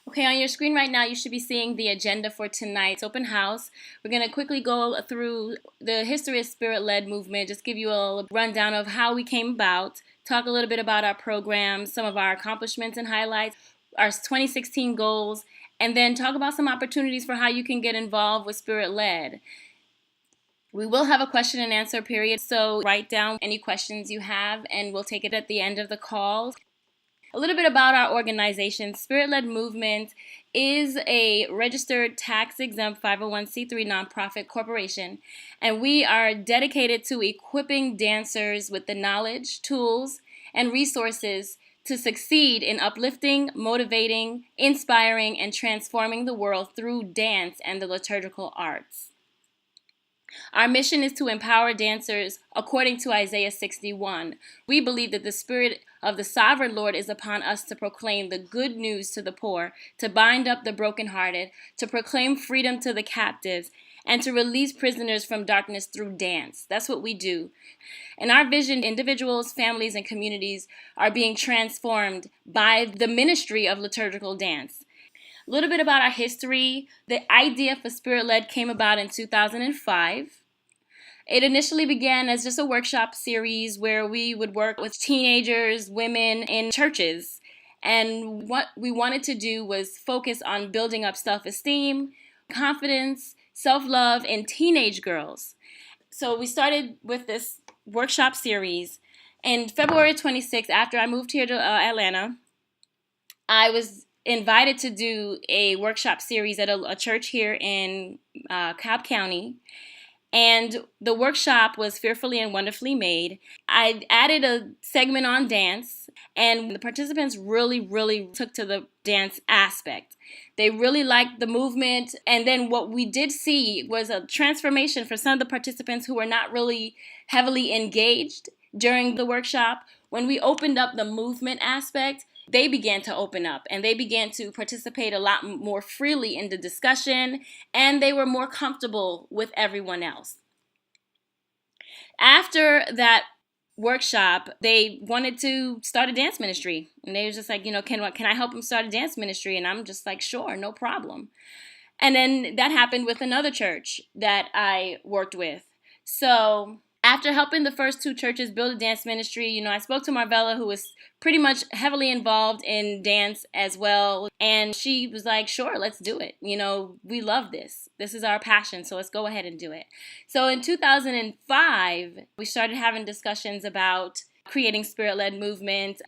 Okay, on your screen right now, you should be seeing the agenda for tonight's open house. We're going to quickly go through the history of Spirit-Led Movement, just give you a rundown of how we came about, talk a little bit about our program, some of our accomplishments and highlights, our 2016 goals, and then talk about some opportunities for how you can get involved with Spirit-Led. We will have a question and answer period, so write down any questions you have, and we'll take it at the end of the call. A little bit about our organization. Spirit-Led Movement is a registered tax-exempt 501c3 nonprofit corporation, and we are dedicated to equipping dancers with the knowledge, tools, and resources to succeed in uplifting, motivating, inspiring, and transforming the world through dance and the liturgical arts. Our mission is to empower dancers according to Isaiah 61. We believe that the Spirit of the Sovereign Lord is upon us to proclaim the good news to the poor, to bind up the brokenhearted, to proclaim freedom to the captives, and to release prisoners from darkness through dance. That's what we do. In our vision, individuals, families, and communities are being transformed by the ministry of liturgical dance. A little bit about our history. The idea for Spirit-Led came about in 2005. It initially began as just a workshop series where we would work with teenagers, women in churches. And what we wanted to do was focus on building up self-esteem, confidence, self-love in teenage girls. So we started with this workshop series. And February 26th, after I moved here to Atlanta, I was invited to do a workshop series at a church here in Cobb County. And the workshop was fearfully and wonderfully made. I added a segment on dance, and the participants really took to the dance aspect. They really liked the movement, and then what we did see was a transformation for some of the participants who were not really heavily engaged during the workshop. When we opened up the movement aspect, they began to open up and they began to participate a lot more freely in the discussion, and they were more comfortable with everyone else. After that workshop, they wanted to start a dance ministry, and they were just like, can I help them start a dance ministry? And I'm just like, sure, no problem. And then that happened with another church that I worked with. So after helping the first two churches build a dance ministry, I spoke to Marvella, who was pretty much heavily involved in dance as well. And she was like, sure, let's do it. We love this. This is our passion, so let's go ahead and do it. So in 2005, we started having discussions about creating Spirit-Led Movement.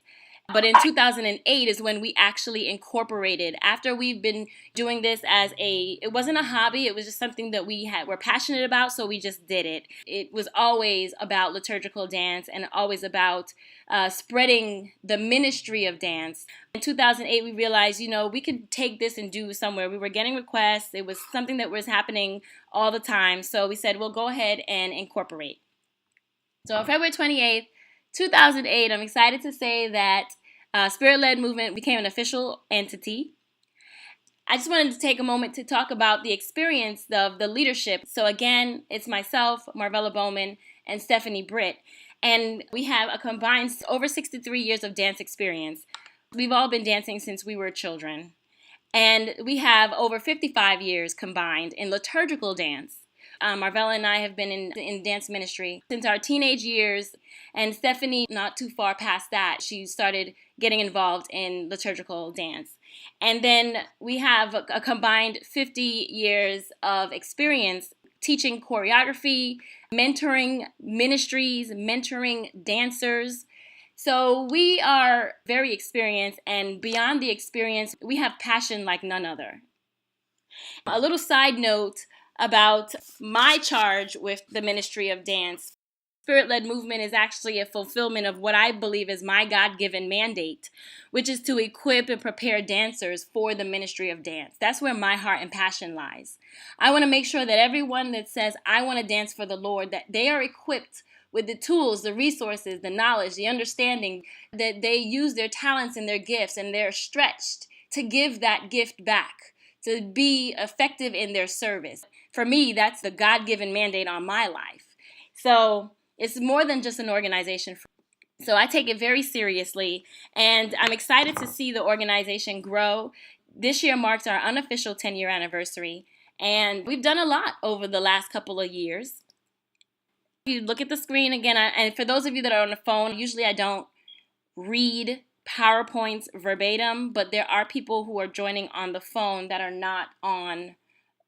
But in 2008 is when we actually incorporated. After we've been doing this it wasn't a hobby, it was just something that we're passionate about, so we just did it. It was always about liturgical dance and always about spreading the ministry of dance. In 2008, we realized, we could take this and do somewhere. We were getting requests. It was something that was happening all the time. So we said, we'll go ahead and incorporate. So on February 28th, 2008, I'm excited to say that Spirit-Led Movement became an official entity. I just wanted to take a moment to talk about the experience of the leadership. So again, it's myself, Marvella Bowman, and Stephanie Britt. And we have a combined over 63 years of dance experience. We've all been dancing since we were children. And we have over 55 years combined in liturgical dance. Marvella and I have been in dance ministry since our teenage years, and Stephanie, not too far past that, she started getting involved in liturgical dance. And then we have a combined 50 years of experience teaching choreography, mentoring ministries, mentoring dancers. So we are very experienced, and beyond the experience, we have passion like none other. A little side note about my charge with the ministry of dance. Spirit-Led Movement is actually a fulfillment of what I believe is my God-given mandate, which is to equip and prepare dancers for the ministry of dance. That's where my heart and passion lies. I want to make sure that everyone that says, I want to dance for the Lord, that they are equipped with the tools, the resources, the knowledge, the understanding, that they use their talents and their gifts, and they're stretched to give that gift back, to be effective in their service. For me, that's the God-given mandate on my life. So it's more than just an organization. So I take it very seriously, and I'm excited to see the organization grow. This year marks our unofficial 10-year anniversary, and we've done a lot over the last couple of years. If you look at the screen again, and for those of you that are on the phone, usually I don't read PowerPoints verbatim, but there are people who are joining on the phone that are not on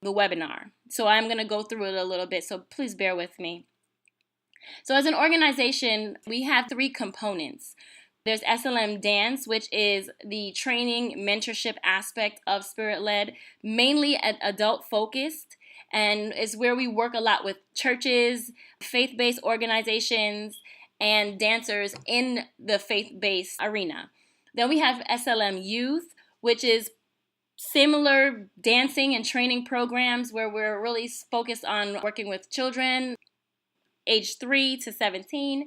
the webinar. So I'm going to go through it a little bit, so please bear with me. So as an organization, we have 3 components. There's SLM Dance, which is the training mentorship aspect of SpiritLED, mainly adult focused, and is where we work a lot with churches, faith-based organizations, and dancers in the faith-based arena. Then we have SLM Youth, which is similar dancing and training programs where we're really focused on working with children age 3 to 17.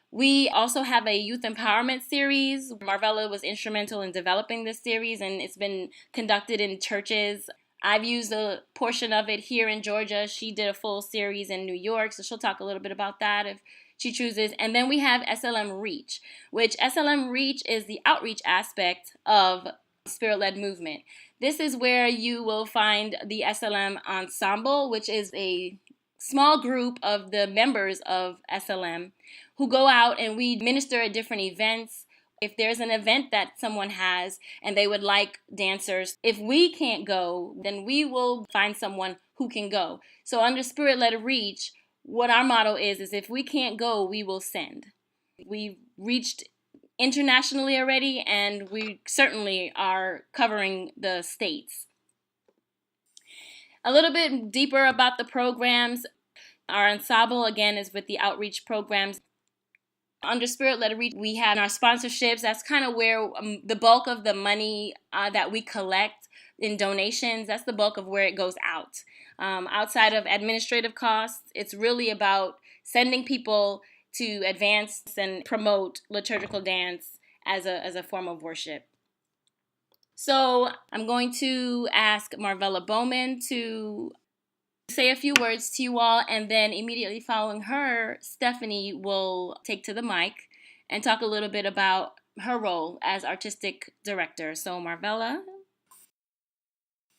We also have a youth empowerment series. Marvella was instrumental in developing this series, and it's been conducted in churches. I've used a portion of it here in Georgia. She did a full series in New York, so she'll talk a little bit about that if she chooses. And then we have SLM Reach, which SLM Reach is the outreach aspect of SpiritLED Movement. This is where you will find the SLM Ensemble, which is a small group of the members of SLM who go out and we minister at different events. If there's an event that someone has and they would like dancers, if we can't go, then we will find someone who can go. So under SpiritLED Reach, what our motto is if we can't go, we will send. We've reached internationally already, and we certainly are covering the states. A little bit deeper about the programs. Our ensemble, again, is with the outreach programs. Under SpiritLED Reach, we have our sponsorships. That's kind of where the bulk of the money that we collect in donations, that's the bulk of where it goes out. Outside of administrative costs, it's really about sending people to advance and promote liturgical dance as a form of worship. So I'm going to ask Marvella Bowman to say a few words to you all, and then immediately following her, Stephanie will take to the mic and talk a little bit about her role as artistic director. So Marvella?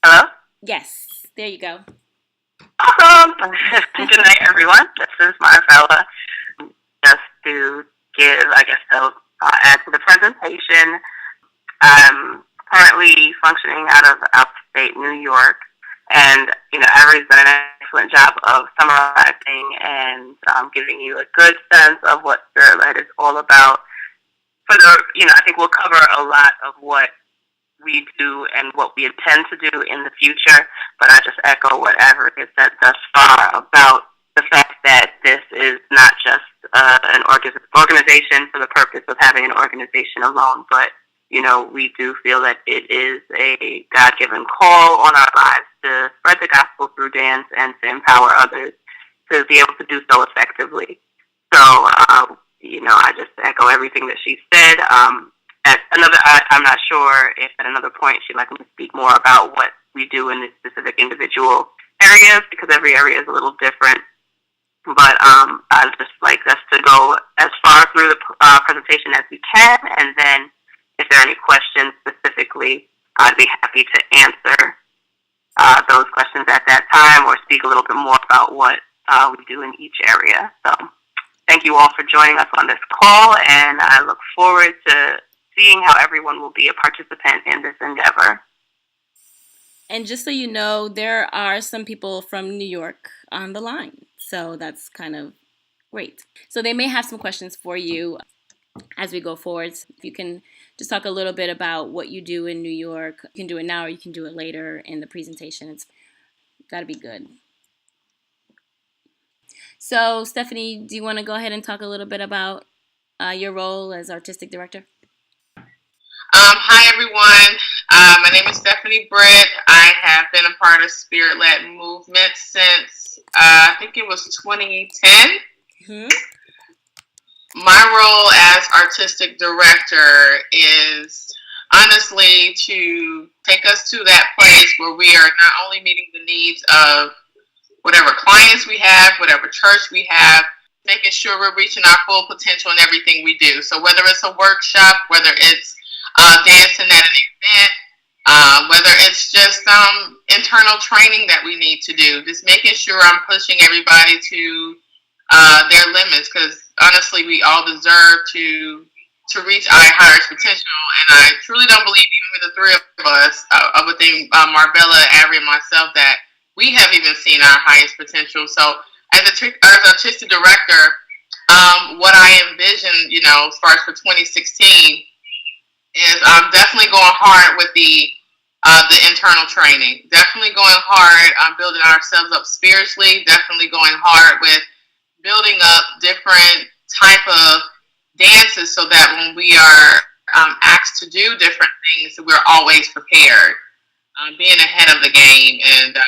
Hello? Yes, there you go. Good night, everyone. This is Marvella. Just to give, to add to the presentation, I'm currently functioning out of upstate New York, and, Avery's done an excellent job of summarizing and giving you a good sense of what SpiritLED is all about. I think we'll cover a lot of what we do and what we intend to do in the future, but I just echo what Avery has said thus far about the fact that this is not just an organization for the purpose of having an organization alone, but we do feel that it is a God-given call on our lives to spread the gospel through dance and to empower others to be able to do so effectively. So, I just echo everything that she said. I'm not sure if at another point she'd like me to speak more about what we do in the specific individual areas, because every area is a little different. But I'd just like us to go as far through the presentation as we can, and then if there are any questions specifically, I'd be happy to answer those questions at that time or speak a little bit more about what we do in each area. So thank you all for joining us on this call, and I look forward to seeing how everyone will be a participant in this endeavor. And just so you know, there are some people from New York on the line, so that's kind of great. So they may have some questions for you as we go forward. So if you can just talk a little bit about what you do in New York. You can do it now or you can do it later in the presentation. It's got to be good. So, Stephanie, do you want to go ahead and talk a little bit about your role as artistic director? Hi, everyone. My name is Stephanie Britt. I have been a part of SpiritLED Movement since, I think it was 2010. Mm-hmm. My role as artistic director is honestly to take us to that place where we are not only meeting the needs of whatever clients we have, whatever church we have, making sure we're reaching our full potential in everything we do. So whether it's a workshop, whether it's dancing at an event, whether internal training that we need to do. Just making sure I'm pushing everybody to their limits, because honestly, we all deserve to reach our highest potential. And I truly don't believe, even with the three of us, I would think Marvella, Avery, and myself, that we have even seen our highest potential. So as artistic director, what I envision, as far as for 2016, is I'm definitely going hard with the internal training. Definitely going hard on building ourselves up spiritually. Definitely going hard with building up different type of dances, so that when we are asked to do different things, we're always prepared. Being ahead of the game, and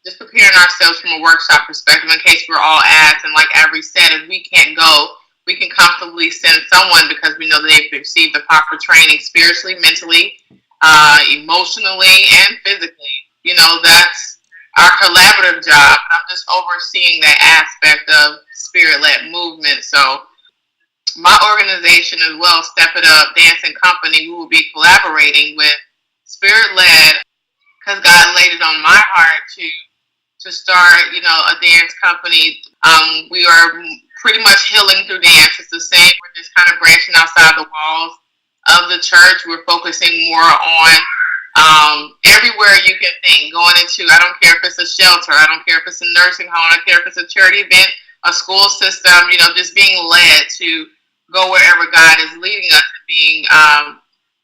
just preparing ourselves from a workshop perspective in case we're all asked. And like Avery said, if we can't go, we can comfortably send someone, because we know that they've received the proper training spiritually, mentally, emotionally, and physically. That's our collaborative job. I'm just overseeing that aspect of SpiritLED Movement. So my organization as well, Step It Up Dancing Company, we will be collaborating with SpiritLED, because God laid it on my heart to start, a dance company. We are pretty much healing through dance. It's the same. We're just kind of branching outside the walls of the church. We're focusing more on everywhere you can think. Going into, I don't care if it's a shelter, I don't care if it's a nursing home, I don't care if it's a charity event, a school system, just being led to go wherever God is leading us, and being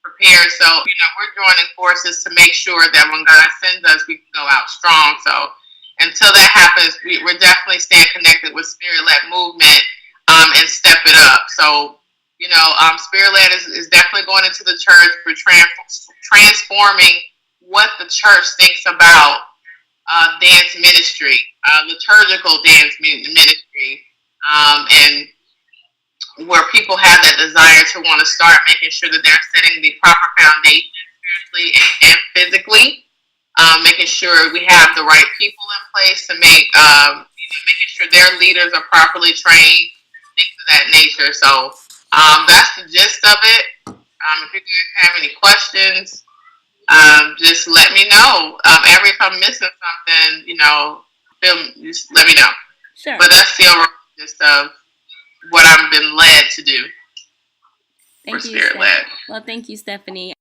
prepared. So, we're joining forces to make sure that when God sends us, we can go out strong. So until that happens, we're definitely staying connected with SpiritLED Movement and Step It Up. So, SpiritLED is definitely going into the church for transforming what the church thinks about dance ministry, liturgical dance ministry, and where people have that desire to want to start, making sure that they're setting the proper foundation spiritually and physically, making sure we have the right people in place to making sure their leaders are properly trained, things of that nature. So that's the gist of it. If you guys have any questions, just let me know. If I'm missing something, just let me know. Sure. But that's the overall gist of what I've been led to do for SpiritLED. Well, thank you, Stephanie.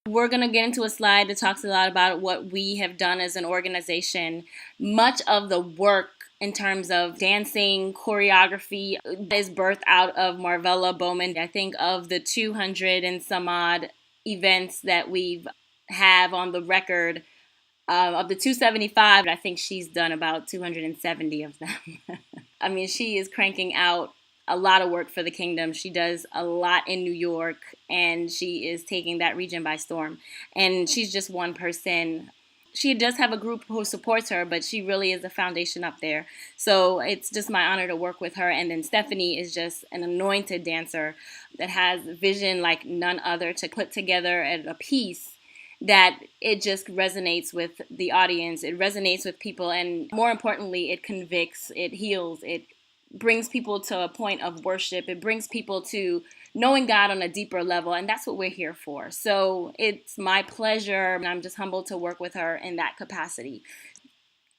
We're going to get into a slide that talks a lot about what we have done as an organization. Much of the work in terms of dancing, choreography is birthed out of Marvella Bowman. I think of the 200 and some odd events that we have on the record, of the 275, I think she's done about 270 of them. I mean, she is cranking out a lot of work for the kingdom. She does a lot in New York, and she is taking that region by storm. And she's just one person. She does have a group who supports her, but she really is the foundation up there. So it's just my honor to work with her. And then Stephanie is just an anointed dancer that has vision like none other to put together a piece that it just resonates with the audience. It resonates with people. And more importantly, it convicts, it heals, it brings people to a point of worship. It brings people to knowing God on a deeper level, and that's what we're here for. So it's my pleasure, and I'm just humbled to work with her in that capacity.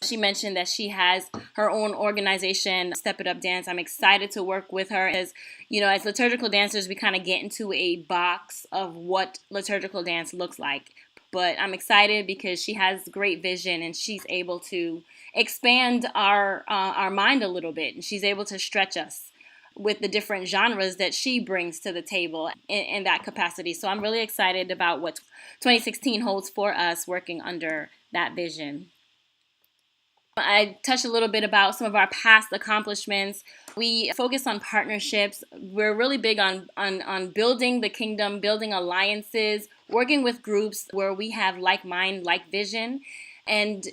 She mentioned that she has her own organization, Step It Up Dance. I'm excited to work with her. As liturgical dancers, we kind of get into a box of what liturgical dance looks like. But I'm excited because she has great vision, and she's able to expand our mind a little bit, and she's able to stretch us with the different genres that she brings to the table in that capacity. So I'm really excited about what 2016 holds for us working under that vision. I touched a little bit about some of our past accomplishments. We focus on partnerships. We're really big on building the kingdom, building alliances, working with groups where we have like mind, like vision, and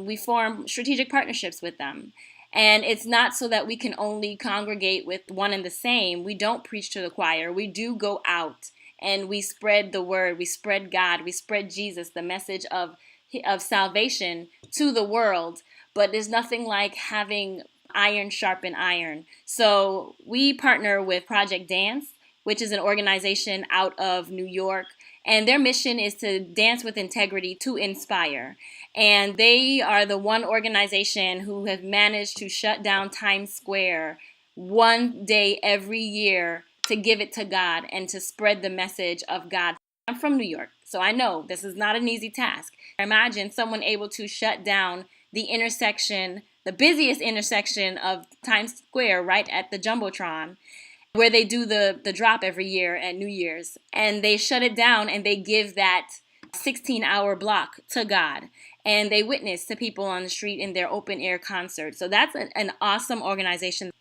we form strategic partnerships with them. And it's not so that we can only congregate with one and the same. We don't preach to the choir. We do go out and we spread the word. We spread God. We spread Jesus, the message of salvation to the world. But there's nothing like having iron sharpen iron. So we partner with Project Dance, which is an organization out of New York. And their mission is to dance with integrity to inspire. And they are the one organization who has managed to shut down Times Square one day every year to give it to God and to spread the message of God. I'm from New York, so I know this is not an easy task. Imagine someone able to shut down the intersection, the busiest intersection of Times Square, right at the Jumbotron, where they do the drop every year at New Year's. And they shut it down and they give that 16-hour block to God. And they witness to people on the street in their open air concert. So that's an awesome organization.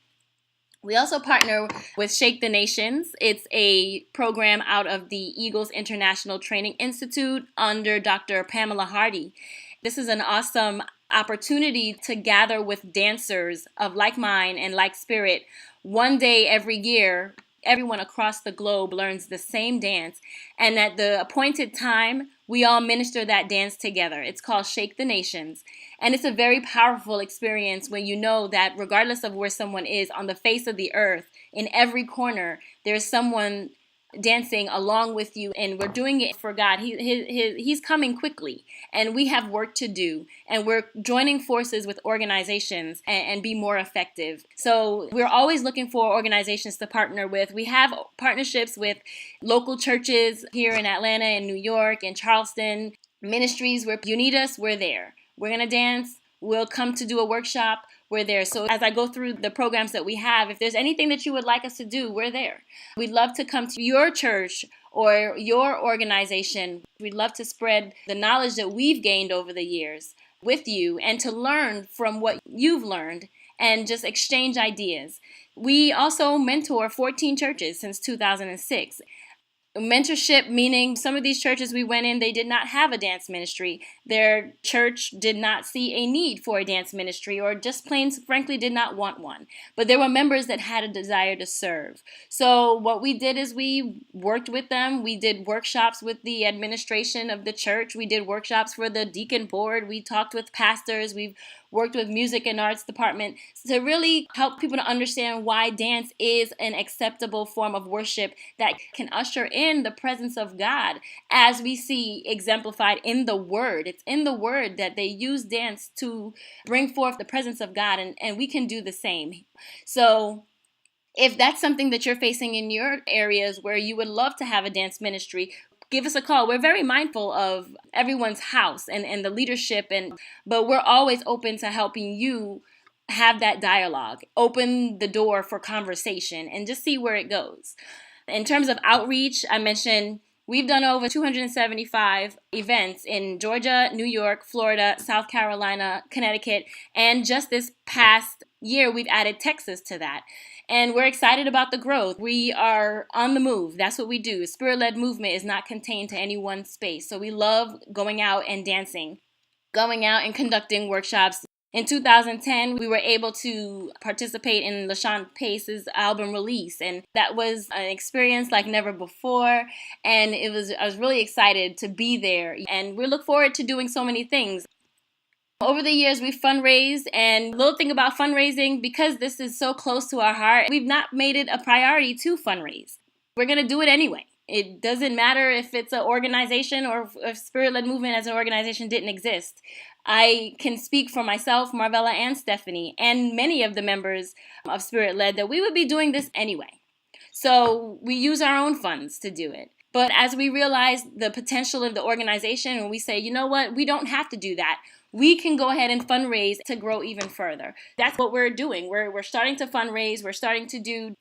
We also partner with Shake the Nations. It's a program out of the Eagles International Training Institute under Dr. Pamela Hardy. This is an awesome opportunity to gather with dancers of like mind and like spirit. One day every year, everyone across the globe learns the same dance. And at the appointed time, we all minister that dance together. It's called Shake the Nations. And it's a very powerful experience when you know that regardless of where someone is on the face of the earth, in every corner, there's someone dancing along with you, and we're doing it for God. He's coming quickly, and we have work to do, and we're joining forces with organizations and be more effective. So we're always looking for organizations to partner with. We have partnerships with local churches here in Atlanta and New York and Charleston, ministries where you need us, we're there. We're going to dance. We'll come to do a workshop. We're there. So as I go through the programs that we have, if there's anything that you would like us to do, we're there. We'd love to come to your church or your organization. We'd love to spread the knowledge that we've gained over the years with you and to learn from what you've learned and just exchange ideas. We also mentor 14 churches since 2006. Mentorship, meaning some of these churches we went in, they did not have a dance ministry. Their church did not see a need for a dance ministry or just plain, frankly, did not want one. But there were members that had a desire to serve. So what we did is we worked with them. We did workshops with the administration of the church. We did workshops for the deacon board. We talked with pastors. We've worked with music and arts department to really help people to understand why dance is an acceptable form of worship that can usher in the presence of God, as we see exemplified in the Word. It's in the Word that they use dance to bring forth the presence of God, and we can do the same. So if that's something that you're facing in your areas where you would love to have a dance ministry, give us a call. We're very mindful of everyone's house and the leadership, but we're always open to helping you have that dialogue, open the door for conversation, and just see where it goes. In terms of outreach, I mentioned we've done over 275 events in Georgia, New York, Florida, South Carolina, Connecticut, and just this past year, we've added Texas to that. And we're excited about the growth. We are on the move. That's what we do. SpiritLED Movement is not contained to any one space. So we love going out and dancing, going out and conducting workshops. In 2010, we were able to participate in LaShawn Pace's album release, and that was an experience like never before. And I was really excited to be there, and we look forward to doing so many things. Over the years, we've fundraised, and the little thing about fundraising, because this is so close to our heart, we've not made it a priority to fundraise. We're going to do it anyway. It doesn't matter if it's an organization or if SpiritLED Movement as an organization didn't exist. I can speak for myself, Marvella, and Stephanie, and many of the members of SpiritLED that we would be doing this anyway. So we use our own funds to do it. But as we realize the potential of the organization, and we say, you know what, we don't have to do that. We can go ahead and fundraise to grow even further. That's what we're doing. We're starting to fundraise. We're starting to do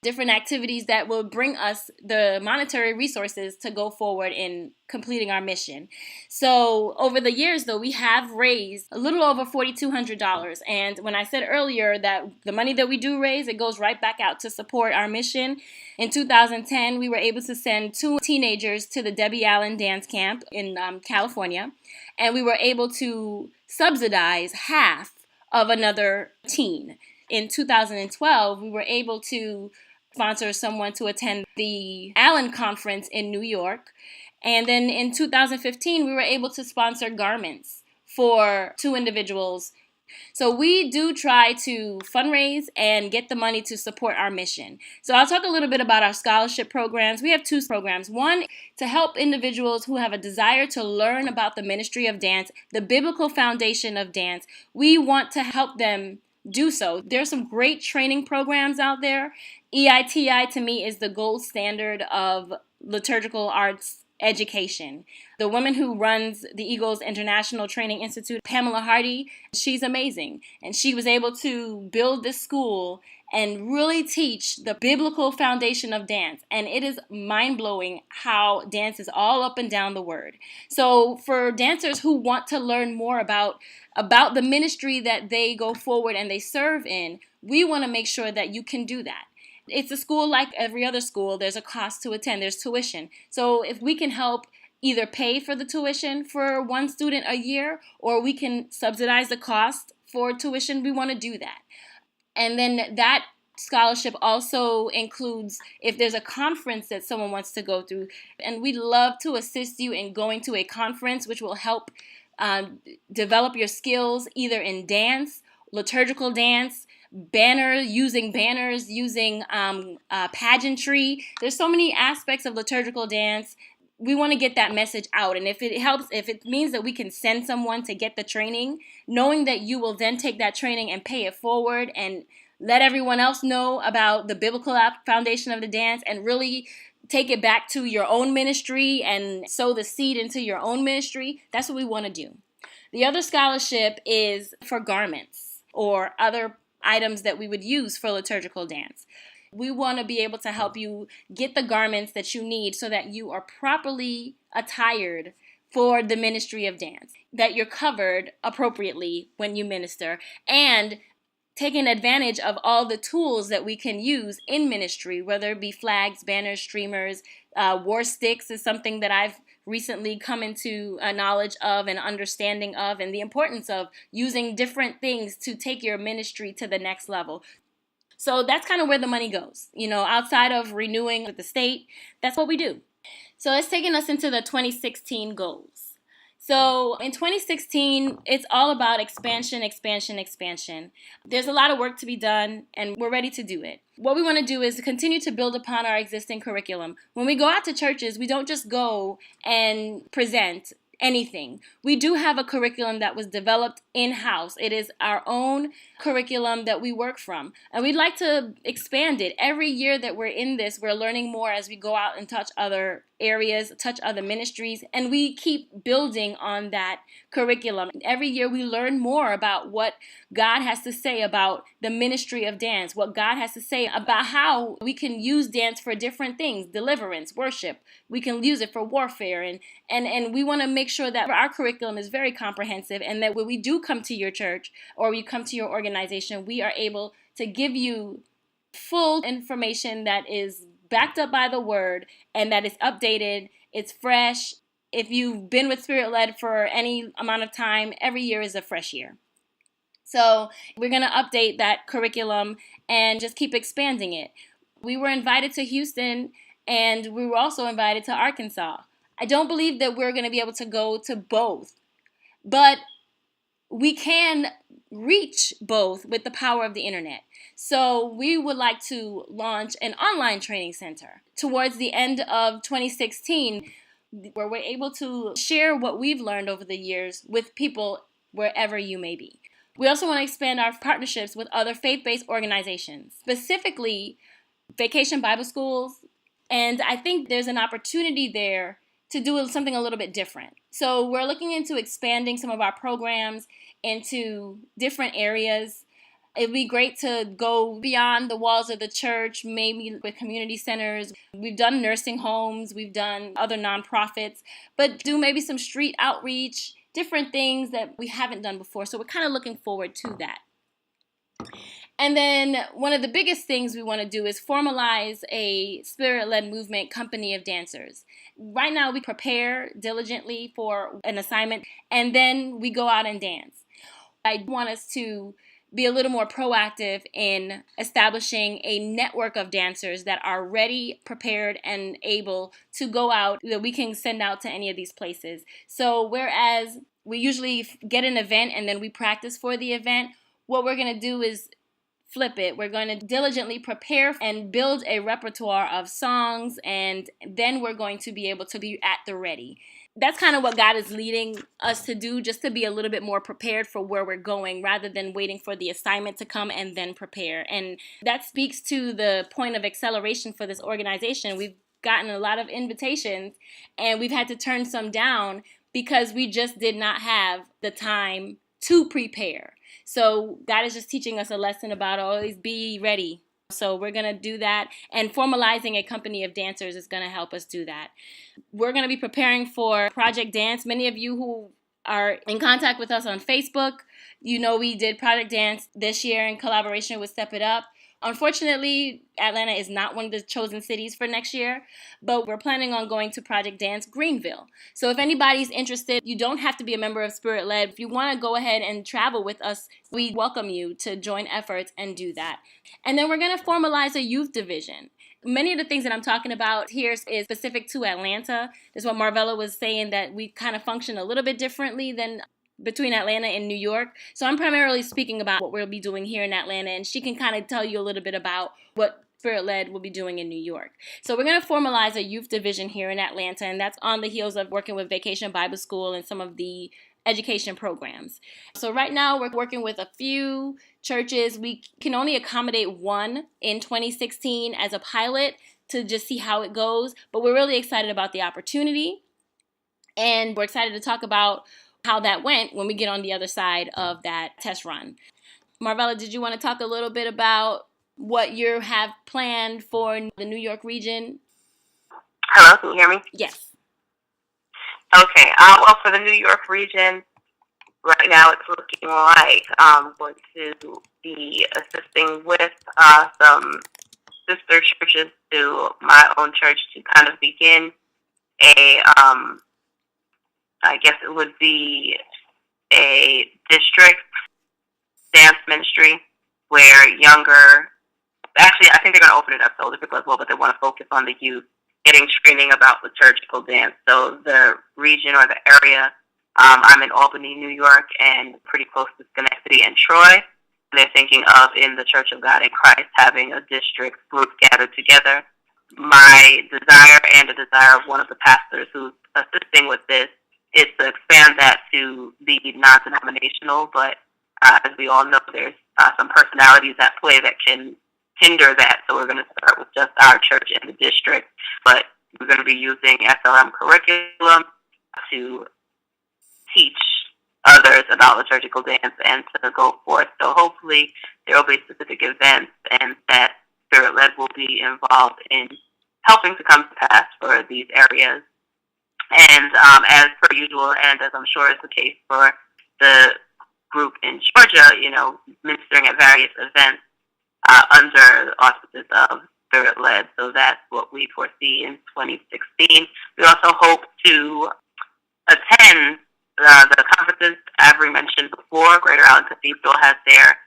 different activities that will bring us the monetary resources to go forward in completing our mission. So over the years, though, we have raised a little over $4,200. And when I said earlier that the money that we do raise, it goes right back out to support our mission. In 2010, we were able to send 2 teenagers to the Debbie Allen Dance Camp in California. And we were able to subsidize half of another teen. In 2012, we were able to sponsor someone to attend the Allen Conference in New York. And then in 2015, we were able to sponsor garments for 2 individuals So we do try to fundraise and get the money to support our mission. So I'll talk a little bit about our scholarship programs. We have two programs. One, to help individuals who have a desire to learn about the ministry of dance, the biblical foundation of dance. We want to help them do so. There's some great training programs out there. EITI to me is the gold standard of liturgical arts education. The woman who runs the Eagles International Training Institute, Pamela Hardy, she's amazing. And she was able to build this school and really teach the biblical foundation of dance. And it is mind-blowing how dance is all up and down the word. So for dancers who want to learn more about the ministry that they go forward and they serve in, we want to make sure that you can do that. It's a school like every other school. There's a cost to attend. There's tuition. So if we can help either pay for the tuition for one student a year, or we can subsidize the cost for tuition, we want to do that. And then that scholarship also includes if there's a conference that someone wants to go through. And we'd love to assist you in going to a conference, which will help develop your skills either in dance, liturgical dance, using pageantry. There's so many aspects of liturgical dance. We want to get that message out. And if it helps, if it means that we can send someone to get the training, knowing that you will then take that training and pay it forward and let everyone else know about the biblical foundation of the dance and really take it back to your own ministry and sow the seed into your own ministry, that's what we want to do. The other scholarship is for garments or other items that we would use for liturgical dance. We want to be able to help you get the garments that you need so that you are properly attired for the ministry of dance, that you're covered appropriately when you minister, and taking advantage of all the tools that we can use in ministry, whether it be flags, banners, streamers. War sticks is something that I've recently come into a knowledge of and understanding of, and the importance of using different things to take your ministry to the next level. So that's kind of where the money goes. Outside of renewing with the state, that's what we do. So it's taking us into the 2016 goals. So in 2016, it's all about expansion, expansion, expansion. There's a lot of work to be done, and we're ready to do it. What we want to do is continue to build upon our existing curriculum. When we go out to churches, we don't just go and present anything. We do have a curriculum that was developed in-house. It is our own curriculum that we work from, and we'd like to expand it. Every year that we're in this, we're learning more as we go out and touch other areas, touch other ministries, and we keep building on that curriculum. Every year we learn more about what God has to say about the ministry of dance, what God has to say about how we can use dance for different things, deliverance, worship. We can use it for warfare, and we want to make sure that our curriculum is very comprehensive, and that when we do come to your church or we come to your organization, we are able to give you full information that is backed up by the word and that is updated, it's fresh. If you've been with SpiritLED for any amount of time, every year is a fresh year. So we're going to update that curriculum and just keep expanding it. We were invited to Houston, and we were also invited to Arkansas. I don't believe that we're going to be able to go to both, but we can reach both with the power of the internet. So we would like to launch an online training center towards the end of 2016, where we're able to share what we've learned over the years with people wherever you may be. We also want to expand our partnerships with other faith-based organizations, specifically Vacation Bible Schools, and I think there's an opportunity there to do something a little bit different. So we're looking into expanding some of our programs into different areas. It'd be great to go beyond the walls of the church, maybe with community centers. We've done nursing homes, we've done other nonprofits, but do maybe some street outreach, different things that we haven't done before. So we're kind of looking forward to that. And then one of the biggest things we want to do is formalize a SpiritLED Movement company of dancers. Right now we prepare diligently for an assignment, and then we go out and dance. I want us to be a little more proactive in establishing a network of dancers that are ready, prepared, and able to go out, that we can send out to any of these places. So whereas we usually get an event and then we practice for the event. What we're going to do is flip it. We're going to diligently prepare and build a repertoire of songs, and then we're going to be able to be at the ready. That's kind of what God is leading us to do, just to be a little bit more prepared for where we're going rather than waiting for the assignment to come and then prepare. And that speaks to the point of acceleration for this organization. We've gotten a lot of invitations and we've had to turn some down because we just did not have the time to prepare. So God is just teaching us a lesson about always be ready. So we're going to do that, and formalizing a company of dancers is going to help us do that. We're going to be preparing for Project Dance. Many of you who are in contact with us on Facebook, you know we did Project Dance this year in collaboration with Step It Up. Unfortunately, Atlanta is not one of the chosen cities for next year, but we're planning on going to Project Dance Greenville. So if anybody's interested, you don't have to be a member of SpiritLED. If you want to go ahead and travel with us, we welcome you to join efforts and do that. And then we're going to formalize a youth division. Many of the things that I'm talking about here is specific to Atlanta. This is what Marvella was saying, that we kind of function a little bit differently than between Atlanta and New York. So I'm primarily speaking about what we'll be doing here in Atlanta, and she can kind of tell you a little bit about what SpiritLED will be doing in New York. So we're going to formalize a youth division here in Atlanta, and that's on the heels of working with Vacation Bible School and some of the education programs. So right now we're working with a few churches. We can only accommodate one in 2016 as a pilot to just see how it goes, but we're really excited about the opportunity, and we're excited to talk about how that went when we get on the other side of that test run. Marvella, did you want to talk a little bit about what you have planned for the New York region? Hello, can you hear me? Yes. Okay, well, for the New York region, right now it's looking like I'm going to be assisting with some sister churches to my own church to kind of begin a I guess it would be a district dance ministry where actually I think they're going to open it up to older people as well, but they want to focus on the youth, getting training about liturgical dance. So the region or the area, I'm in Albany, New York, and pretty close to Schenectady and Troy. And they're thinking of, in the Church of God in Christ, having a district group gathered together. My desire, and the desire of one of the pastors who's assisting with this, is to expand that to be non-denominational, but as we all know, there's some personalities at play that can hinder that, so we're going to start with just our church in the district, but we're going to be using SLM curriculum to teach others about liturgical dance and to go forth. So hopefully there will be specific events, and that SpiritLED will be involved in helping to come to pass for these areas. And as per usual, and as I'm sure is the case for the group in Georgia, ministering at various events under the auspices of SpiritLED. So that's what we foresee in 2016. We also hope to attend the conferences Avery mentioned before. Greater Allen Cathedral has their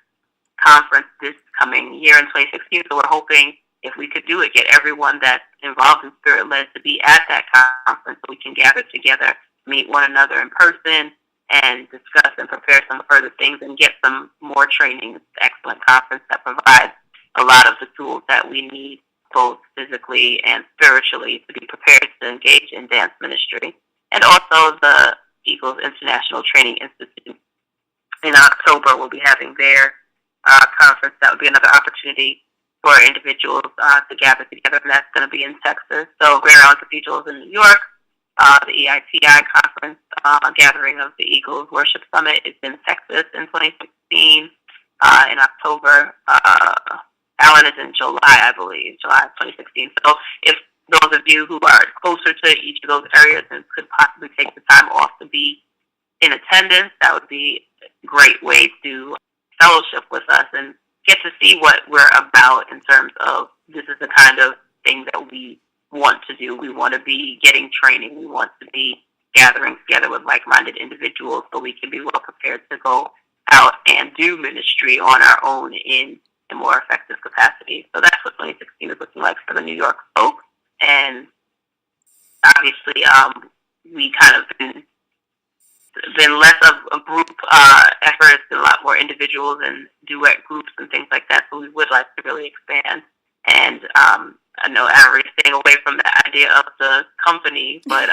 conference this coming year in 2016, so we're hoping, if we could do it, get everyone that's involved in SpiritLED to be at that conference so we can gather together, meet one another in person, and discuss and prepare some further things and get some more training. It's an excellent conference that provides a lot of the tools that we need, both physically and spiritually, to be prepared to engage in dance ministry. And also the Eagles International Training Institute. In October, we'll be having their conference. That would be another opportunity for individuals to gather together, and that's going to be in Texas. So Greater Allen Cathedral is in New York. The EITI conference, gathering of the Eagles Worship Summit, is in Texas in 2016. In October, Allen is in July, I believe, July 2016. So if those of you who are closer to each of those areas and could possibly take the time off to be in attendance, that would be a great way to fellowship with us and get to see what we're about in terms of, this is the kind of thing that we want to do. We want to be getting training. We want to be gathering together with like-minded individuals so we can be well prepared to go out and do ministry on our own in a more effective capacity. So that's what 2016 is looking like for the New York folks. And obviously, we kind of been been less of a group effort. It's been a lot more individuals and duet groups and things like that. So we would like to really expand. And I know Avery's staying away from the idea of the company, but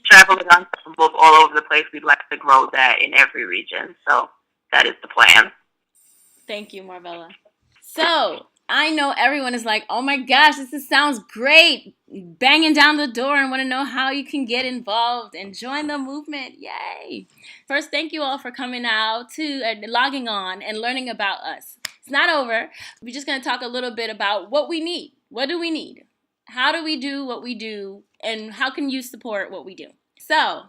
traveling ensembles all over the place, we'd like to grow that in every region. So that is the plan. Thank you, Marvella. So I know everyone is like, oh my gosh, this sounds great. Banging down the door and want to know how you can get involved and join the movement. Yay. First, thank you all for coming out to logging on and learning about us. It's not over. We're just going to talk a little bit about what we need. What do we need? How do we do what we do? And how can you support what we do? So,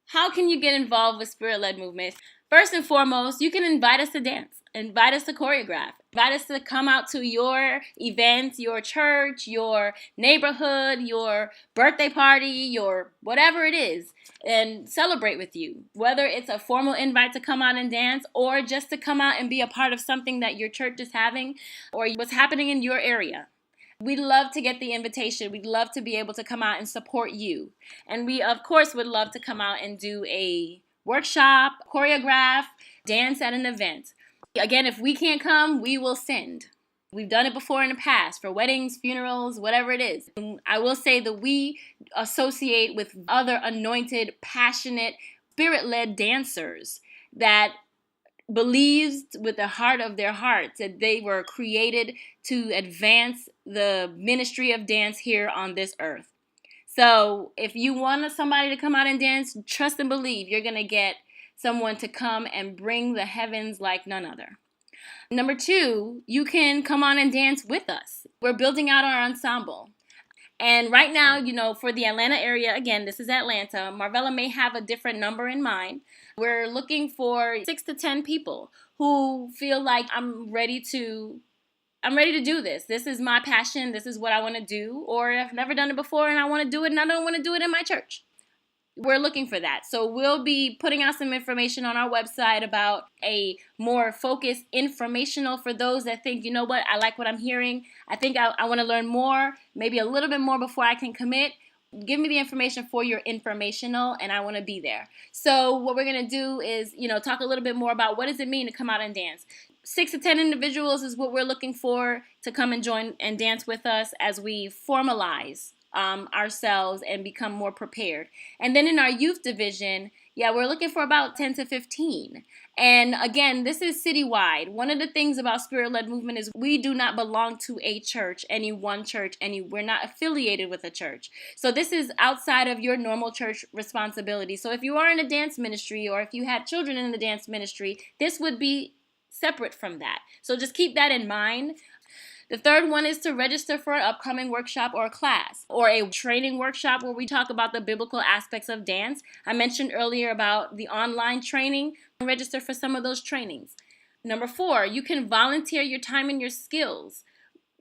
how can you get involved with SpiritLED Movement? First and foremost, you can invite us to dance. Invite us to choreograph. Invite us to come out to your events, your church, your neighborhood, your birthday party, your whatever it is, and celebrate with you. Whether it's a formal invite to come out and dance or just to come out and be a part of something that your church is having or what's happening in your area. We'd love to get the invitation. We'd love to be able to come out and support you. And we, of course, would love to come out and do a workshop, choreograph, dance at an event. Again, if we can't come, we will send. We've done it before in the past for weddings, funerals, whatever it is. And I will say that we associate with other anointed, passionate, spirit-led dancers that believes with the heart of their hearts that they were created to advance the ministry of dance here on this earth. So if you want somebody to come out and dance, trust and believe you're going to get someone to come and bring the heavens like none other. Number 2, you can come on and dance with us. We're building out our ensemble. And right now, for the Atlanta area, again, this is Atlanta, Marvella may have a different number in mind. We're looking for 6 to 10 people who feel like I'm ready to do this. This is my passion. This is what I want to do. Or I've never done it before and I want to do it and I don't want to do it in my church. We're looking for that. So we'll be putting out some information on our website about a more focused informational for those that think, you know what, I like what I'm hearing. I think I want to learn more, maybe a little bit more before I can commit. Give me the information for your informational and I want to be there. So what we're going to do is, talk a little bit more about what does it mean to come out and dance. 6 to 10 individuals is what we're looking for to come and join and dance with us as we formalize ourselves and become more prepared. And then in our youth division, we're looking for about 10 to 15. And again, this is citywide. One of the things about SpiritLED Movement is we do not belong to a church, any one church, we're not affiliated with a church. So this is outside of your normal church responsibility. So if you are in a dance ministry or if you have children in the dance ministry, this would be separate from that. So just keep that in mind. The third one is to register for an upcoming workshop or class or a training workshop where we talk about the biblical aspects of dance. I mentioned earlier about the online training. Register for some of those trainings. Number 4, you can volunteer your time and your skills.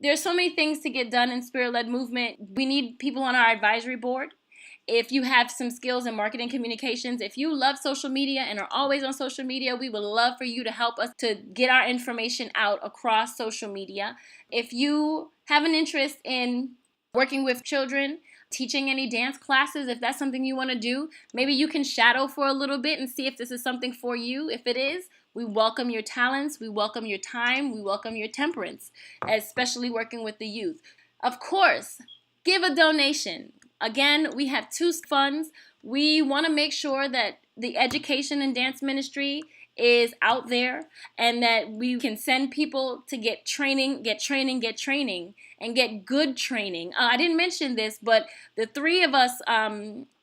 There's so many things to get done in SpiritLED Movement. We need people on our advisory board. If you have some skills in marketing communications, if you love social media and are always on social media, we would love for you to help us to get our information out across social media. If you have an interest in working with children, teaching any dance classes, if that's something you want to do, maybe you can shadow for a little bit and see if this is something for you. If it is, we welcome your talents, we welcome your time, we welcome your temperance, especially working with the youth. Of course, give a donation. Again, we have 2 funds. We want to make sure that the education and dance ministry is out there and that we can send people to get training, and get good training. I didn't mention this, but the 3 of us,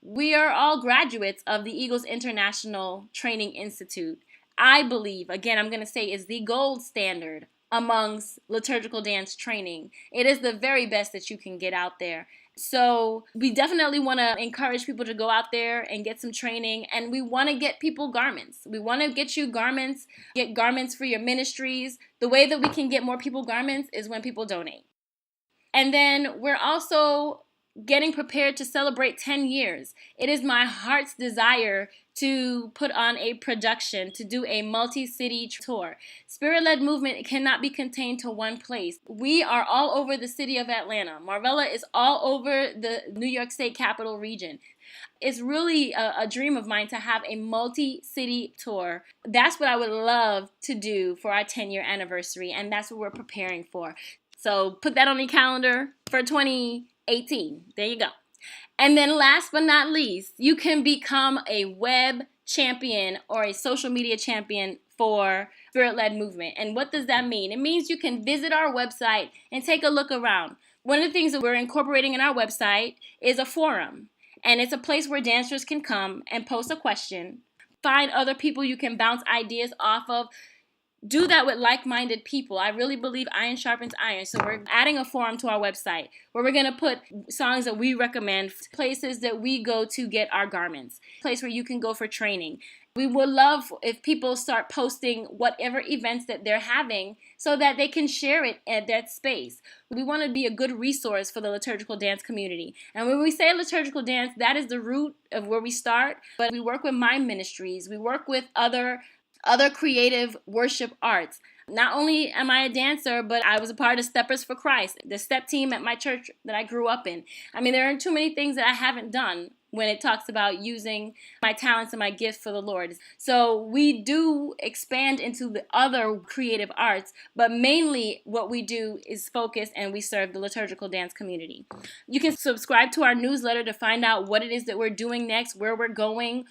we are all graduates of the Eagles International Training Institute. I believe, again, I'm going to say is the gold standard amongst liturgical dance training. It is the very best that you can get out there. So we definitely want to encourage people to go out there and get some training, and we want to get people garments. We want to get you garments, get garments for your ministries. The way that we can get more people garments is when people donate. And then we're also getting prepared to celebrate 10 years. It is my heart's desire to put on a production, to do a multi-city tour. SpiritLED Movement cannot be contained to one place. We are all over the city of Atlanta. Marvella is all over the New York State capital region. It's really a dream of mine to have a multi-city tour. That's what I would love to do for our 10-year anniversary, and that's what we're preparing for. So put that on your calendar for 2018. There you go. And then last but not least, you can become a web champion or a social media champion for SpiritLED Movement. And what does that mean? It means you can visit our website and take a look around. One of the things that we're incorporating in our website is a forum. And it's a place where dancers can come and post a question, find other people you can bounce ideas off of. Do that with like-minded people. I really believe iron sharpens iron. So we're adding a forum to our website where we're going to put songs that we recommend, places that we go to get our garments, place where you can go for training. We would love if people start posting whatever events that they're having so that they can share it at that space. We want to be a good resource for the liturgical dance community. And when we say liturgical dance, that is the root of where we start. But we work with mime ministries. We work with other creative worship arts. Not only am I a dancer, but I was a part of Steppers for Christ, the step team at my church that I grew up in. I mean, there aren't too many things that I haven't done when it talks about using my talents and my gifts for the Lord. So we do expand into the other creative arts, but mainly what we do is focus and we serve the liturgical dance community. You can subscribe to our newsletter to find out what it is that we're doing next, where we're going.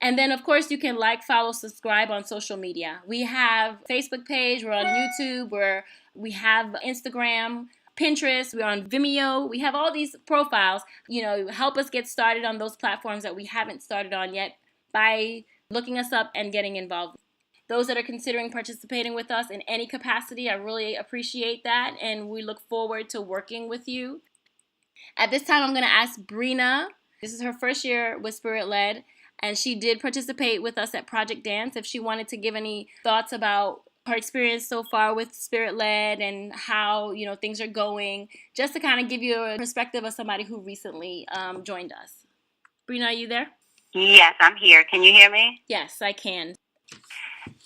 And then, of course, you can like, follow, subscribe on social media. We have a Facebook page. We're on YouTube. We have Instagram, Pinterest. We're on Vimeo. We have all these profiles. Help us get started on those platforms that we haven't started on yet by looking us up and getting involved. Those that are considering participating with us in any capacity, I really appreciate that. And we look forward to working with you. At this time, I'm going to ask Brina. This is her first year with SpiritLED. And she did participate with us at Project Dance. If she wanted to give any thoughts about her experience so far with SpiritLED and how things are going, just to kind of give you a perspective of somebody who recently joined us. Brina, are you there? Yes, I'm here. Can you hear me? Yes, I can.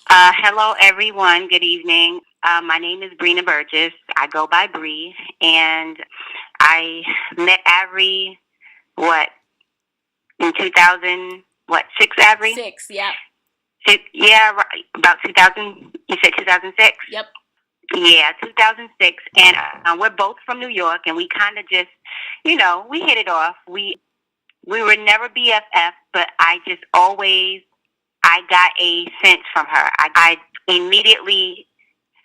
Hello, everyone. Good evening. My name is Brina Burgess. I go by Bree, and I met Avery, in 2000. 6, Avery? 6, yeah. 6, yeah, right, about 2000, you said 2006? Yep. Yeah, 2006, and we're both from New York, and we kind of just, we hit it off. We were never BFF, but I got a sense from her. I immediately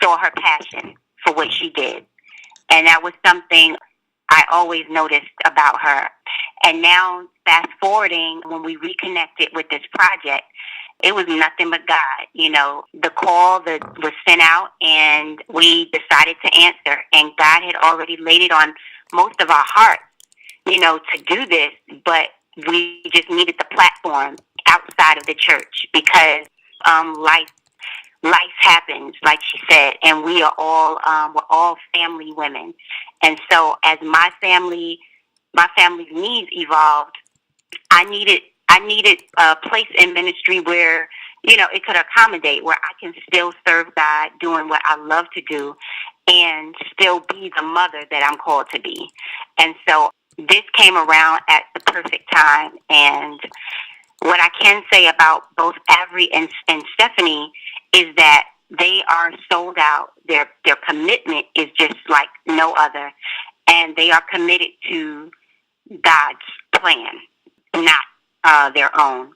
saw her passion for what she did, and that was something I always noticed about her. And now, fast forwarding, when we reconnected with this project, it was nothing but God. The call that was sent out, and we decided to answer. And God had already laid it on most of our hearts, to do this. But we just needed the platform outside of the church because life happens, like she said, and we're all family women. And so, as my family's needs evolved, I needed a place in ministry where, it could accommodate, where I can still serve God doing what I love to do and still be the mother that I'm called to be. And so this came around at the perfect time. And what I can say about both Avery and Stephanie is that they are sold out. Their commitment is just like no other. And they are committed to God's plan, not their own.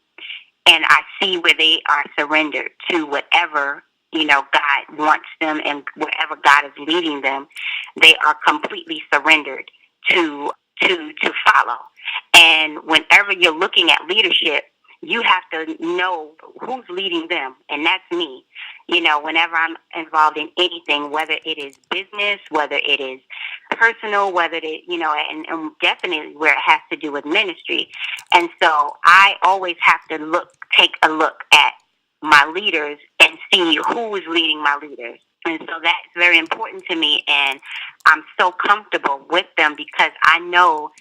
And I see where they are surrendered to whatever, God wants them, and wherever God is leading them, they are completely surrendered to follow. And whenever you're looking at leadership, you have to know who's leading them, and that's me. Whenever I'm involved in anything, whether it is business, whether it is personal, whether it, and definitely where it has to do with ministry. And so I always have to take a look at my leaders and see who is leading my leaders. And so that's very important to me, and I'm so comfortable with them because I know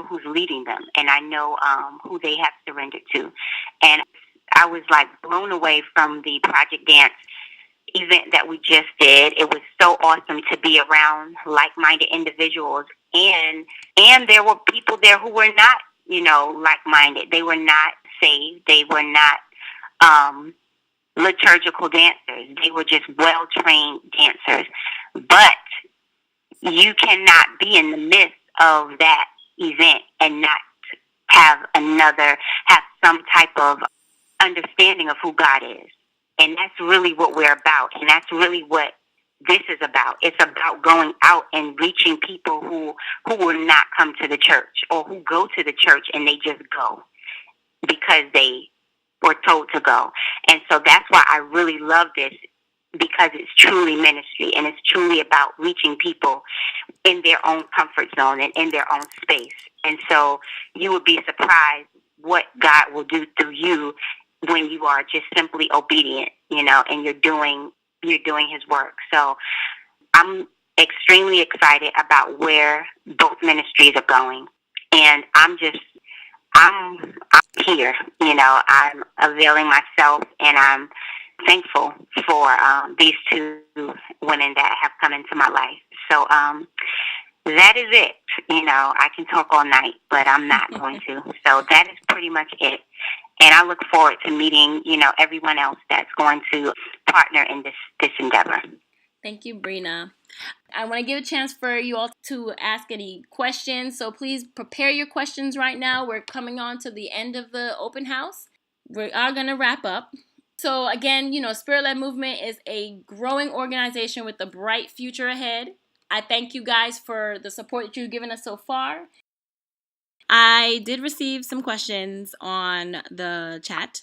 who's leading them, and I know who they have surrendered to. And I was blown away from the Project Dance event that we just did. It was so awesome to be around like-minded individuals, and there were people there who were not, like-minded. They were not saved. They were not liturgical dancers. They were just well-trained dancers. But you cannot be in the midst of that event and not have some type of understanding of who God is. And that's really what we're about. And that's really what this is about. It's about going out and reaching people who will not come to the church, or who go to the church and they just go because they were told to go. And so that's why I really love this, because it's truly ministry, and it's truly about reaching people in their own comfort zone and in their own space. And so you would be surprised what God will do through you when you are just simply obedient, and you're doing his work. So I'm extremely excited about where both ministries are going. And I'm here, I'm availing myself, and I'm thankful for these two women that have come into my life. So that is it. I can talk all night, but I'm not going to. So that is pretty much it. And I look forward to meeting, everyone else that's going to partner in this endeavor. Thank you, Brina. I want to give a chance for you all to ask any questions. So please prepare your questions right now. We're coming on to the end of the open house. We are going to wrap up. So again, SpiritLED Movement is a growing organization with a bright future ahead. I thank you guys for the support that you've given us so far. I did receive some questions on the chat.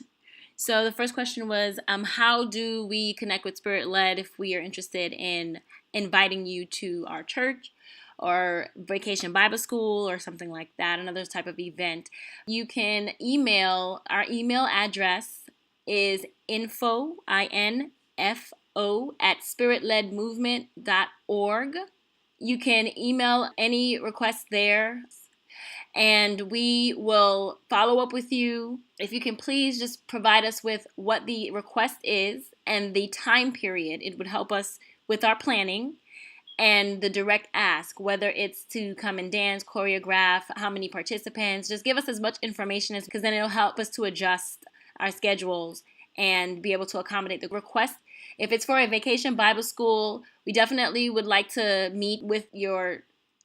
So the first question was, how do we connect with SpiritLED if we are interested in inviting you to our church or Vacation Bible School or something like that, another type of event? You can email. Our email address is info, I-N-F-O, @spiritledmovement.org. You can email any requests there, and we will follow up with you. If you can please just provide us with what the request is and the time period. It would help us with our planning and the direct ask, whether it's to come and dance, choreograph, how many participants. Just give us as much information as, because then it'll help us to adjust our schedules and be able to accommodate the request. If it's for a Vacation Bible School, we definitely would like to meet with your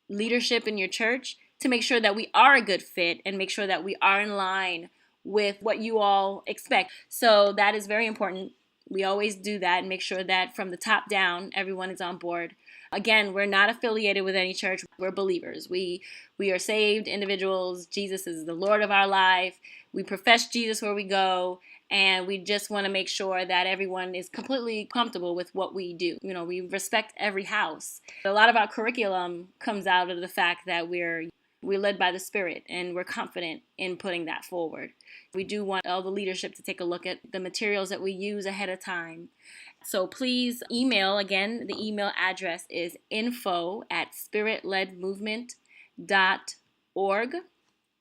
leadership in your church to make sure that we are a good fit and make sure that we are in line with what you all expect. So that is very important. We always do that and make sure that from the top down, everyone is on board. Again, we're not affiliated with any church. We're believers. We are saved individuals. Jesus is the Lord of our life. We profess Jesus where we go, and we just want to make sure that everyone is completely comfortable with what we do. We respect every house. A lot of our curriculum comes out of the fact that we're led by the Spirit, and we're confident in putting that forward. We do want all the leadership to take a look at the materials that we use ahead of time. So please email. Again, the email address is info@spiritledmovement.org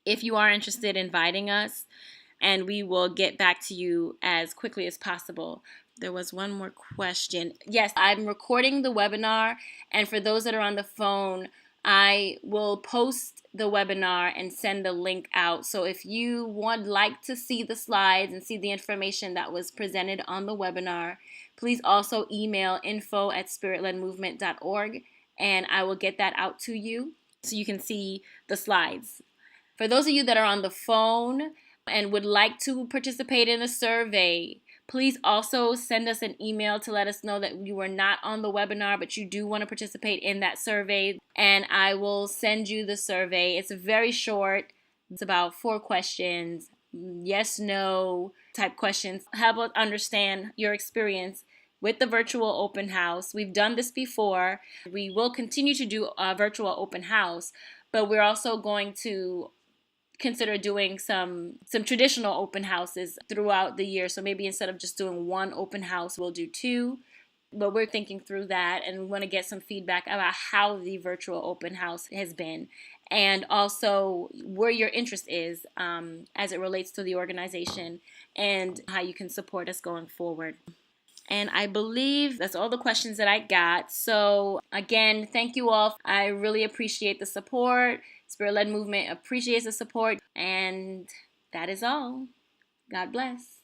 if you are interested in inviting us, and we will get back to you as quickly as possible. There was one more question. Yes, I'm recording the webinar, and for those that are on the phone, I will post the webinar and send the link out. So if you would like to see the slides and see the information that was presented on the webinar, please also email info@spiritledmovement.org, and I will get that out to you so you can see the slides. For those of you that are on the phone and would like to participate in a survey, please also send us an email to let us know that you were not on the webinar, but you do want to participate in that survey, and I will send you the survey. It's very short. It's about 4 questions, yes, no type questions. Help us understand your experience with the virtual open house. We've done this before. We will continue to do a virtual open house, but we're also going to consider doing some traditional open houses throughout the year. So maybe instead of just doing one open house, we'll do 2. But we're thinking through that, and we want to get some feedback about how the virtual open house has been, and also where your interest is as it relates to the organization and how you can support us going forward. And I believe that's all the questions that I got. So again, thank you all. I really appreciate the support. SpiritLED Movement appreciates the support. And that is all. God bless.